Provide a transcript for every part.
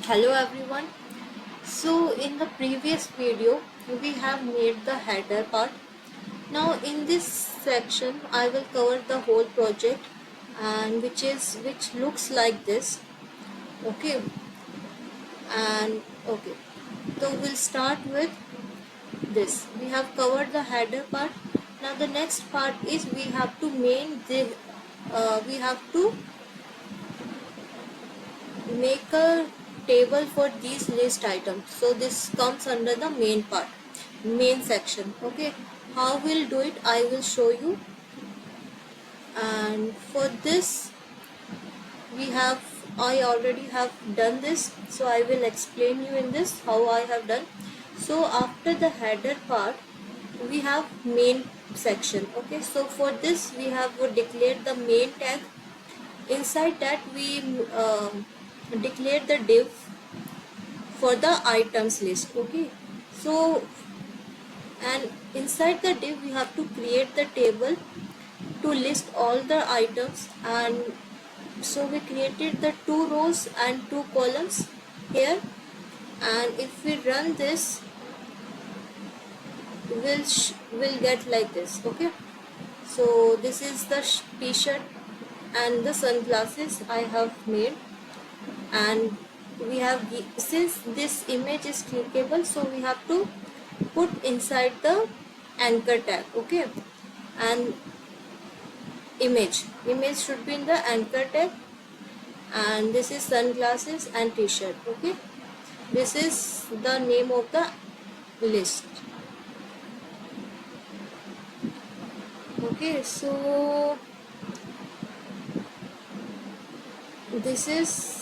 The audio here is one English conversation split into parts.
Hello everyone. So in the previous video we have made the header part. Now in this section I will cover the whole project and which looks like this. Okay. And okay. So we'll start with this. We have covered the header part. Now the next part is we have to make a table for these list items. So this comes under the main section. Okay, how we'll do it I will show you. And for this I already have done this, so I will explain you in this how I have done. So after the header part we have main section. Okay, so for this we have declared the main tag. Inside that we declare the div for the items list. Okay, so and inside the div we have to create the table to list all the items, and so we created the 2 rows and 2 columns here. And if we run this we'll get like this. Okay, so this is the t-shirt and the sunglasses I have made. And we have, since this image is clickable, so we have to put inside the anchor tag. Okay, and image should be in the anchor tag. And this is sunglasses and t-shirt. Okay, this is the name of the list. Okay, so this is,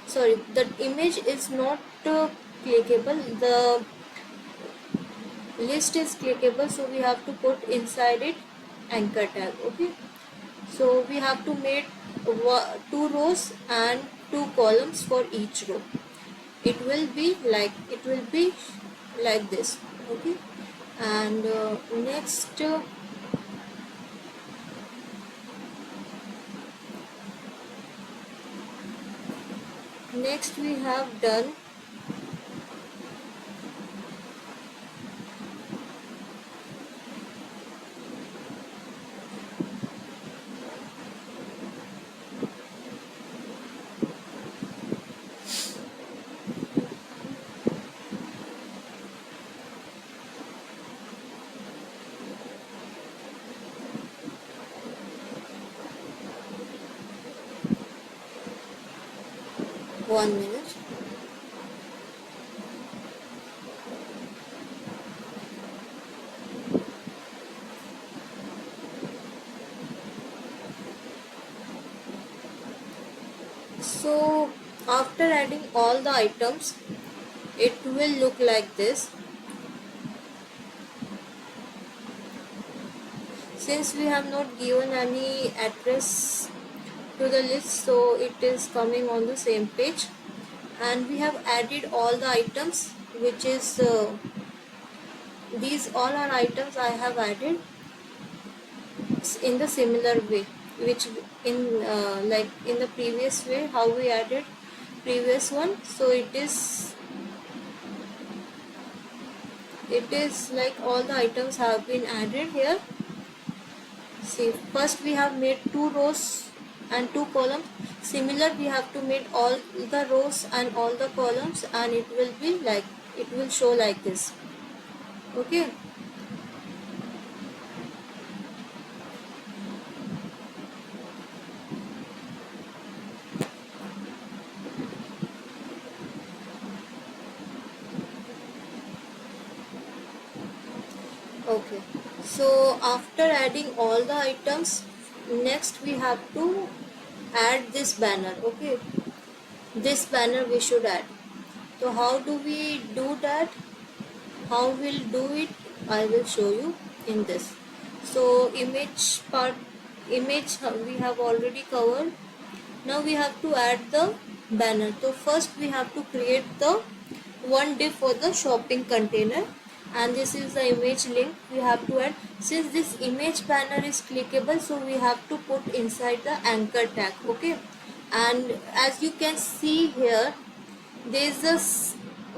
sorry, the image is not clickable, the list is clickable, so we have to put inside it anchor tag. Okay, so we have to make 2 rows and 2 columns for each row. It will be like this. Okay, and next we have done one minute. So after adding all the items it will look like this. Since we have not given any address to the list, so it is coming on the same page. And we have added all the items, which is these all are items I have added in the similar way, which in like in the previous way how we added previous one. So it is like all the items have been added here. See, first we have made 2 rows and 2 columns. Similar, we have to make all the rows and all the columns, and it will show like this. Okay, okay, so after adding all the items, next we have to add this banner. Okay, this banner we should add. So how do we do that? How we'll do it I will show you in this. So image we have already covered. Now we have to add the banner. So first we have to create the one div for the shopping container, and this is the image link we have to add. Since this image banner is clickable, so we have to put inside the anchor tag. Okay, And as you can see here, there's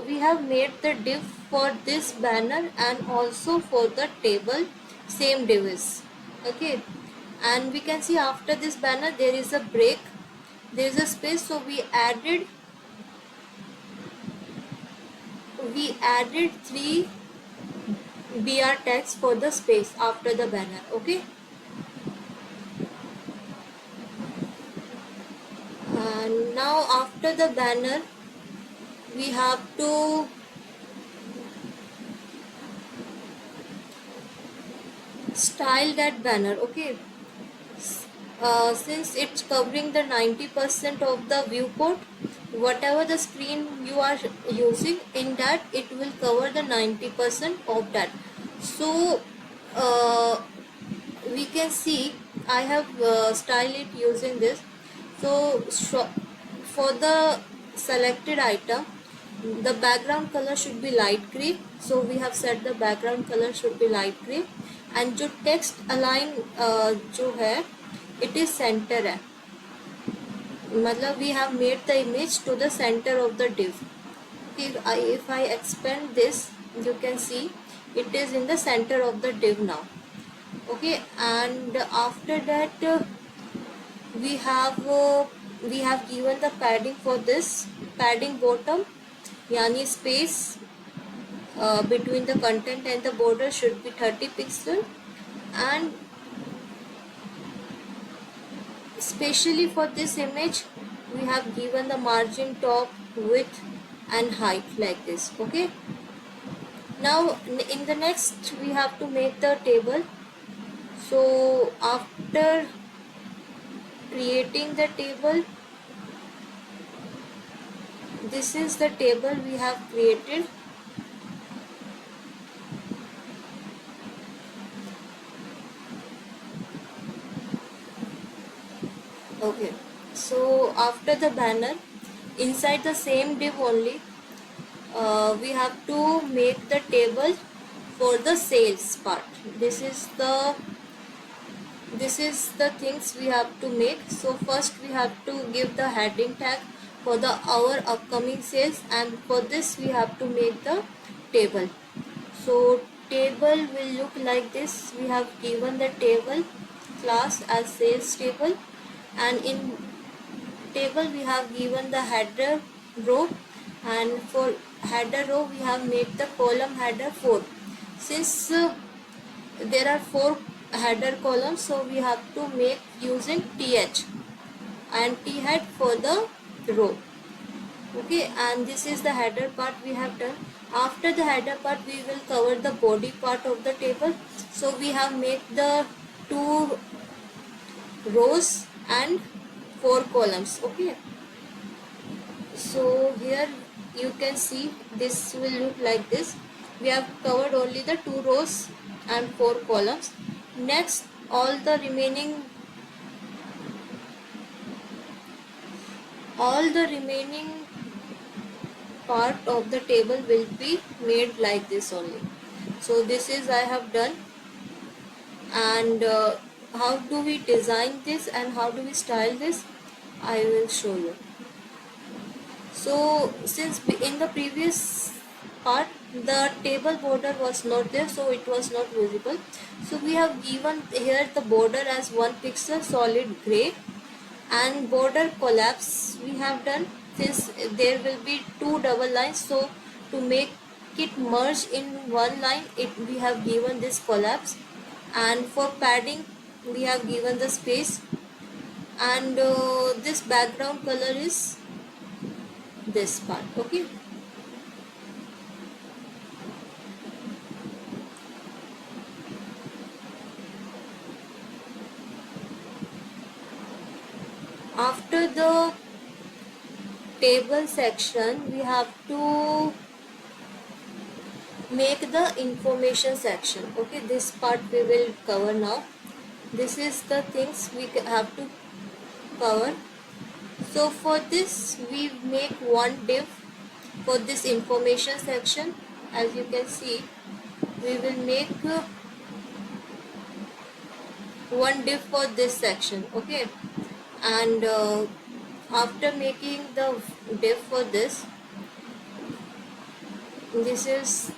we have made the div for this banner and also for the table, same div is okay. And we can see after this banner there is a break, there is a space, so we added three BR tags for the space after the banner. Okay, and now after the banner we have to style that banner. Okay, since it's covering the 90% of the viewport, whatever the screen you are using, in that it will cover the 90% of that. So we can see I have styled it using this. So for the selected item, the background color should be light gray, so we have set the background color should be light gray. And जो text align जो है it is center है, मतलब we have made the image to the center of the div. If I expand this, you can see it is in the center of the div now. Okay, and after that we have given the padding for this. Padding bottom yani space between the content and the border should be 30 pixel, and especially for this image we have given the margin, top, width and height like this. Okay, now in the next we have to make the table. So after creating the table, this is the table we have created. Okay, so after the banner, inside the same div only, we have to make the table for the sales part. This is the things we have to make. So first we have to give the heading tag for the our upcoming sales, and for this we have to make the table. So table will look like this. We have given the table class as sales table, and in table we have given the header row, and for header row we have made the column header 4. Since there are 4 header columns, so we have to make using th and t head for the row. Okay, and this is the header part we have done. After the header part we will cover the body part of the table. So we have made the 2 rows and 4 columns. Okay, so here you can see this will look like this. We have covered only the 2 rows and 4 columns. Next, all the remaining part of the table will be made like this only. So this is I have done. And how do we design this and how do we style this, I will show you. So since in the previous part the table border was not there, so it was not visible, so we have given here the border as 1 pixel solid gray, and border collapse we have done. Since there will be 2 double lines, so to make it merge in one line, we have given this collapse. And for padding we have given the space, and this background color is this part. Okay, after the table section we have to make the information section. Okay, this part we will cover now. This is the things we have to cover. So for this we make one div for this information section. As you can see, we will make one div for this section. Okay, and after making the div for this, this is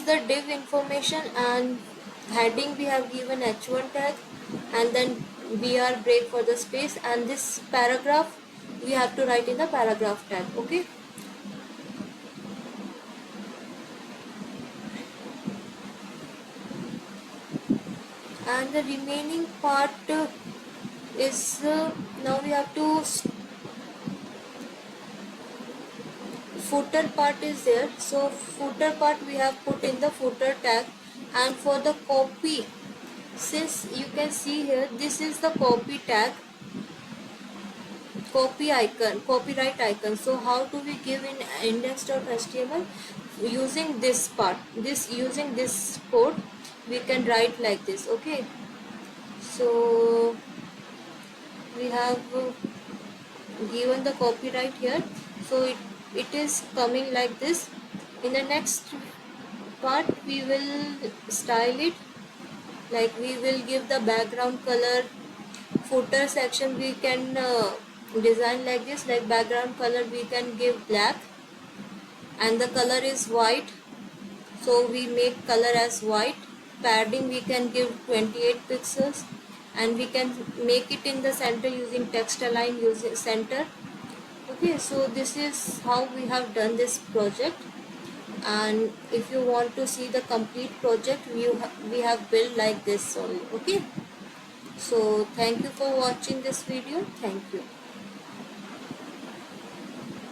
the div information, and heading we have given h1 tag, and then br break for the space, and this paragraph we have to write in the paragraph tag. Okay, and the remaining part is now we have to footer part is there, so footer part we have put in the footer tag. And for the copy, since you can see here, this is the copy tag, copy icon, copyright icon. So how do we give in index.html? Using this part, using this code we can write like this. Okay, so we have given the copyright here, so it is coming like this. In the next part we will style it, like we will give the background color. Footer section we can design like this, like background color we can give black, and the color is white, so we make color as white. Padding we can give 28 pixels, and we can make it in the center using text align using center. Okay, so this is how we have done this project, and if you want to see the complete project, we have built like this only. Okay, so thank you for watching this video. Thank you.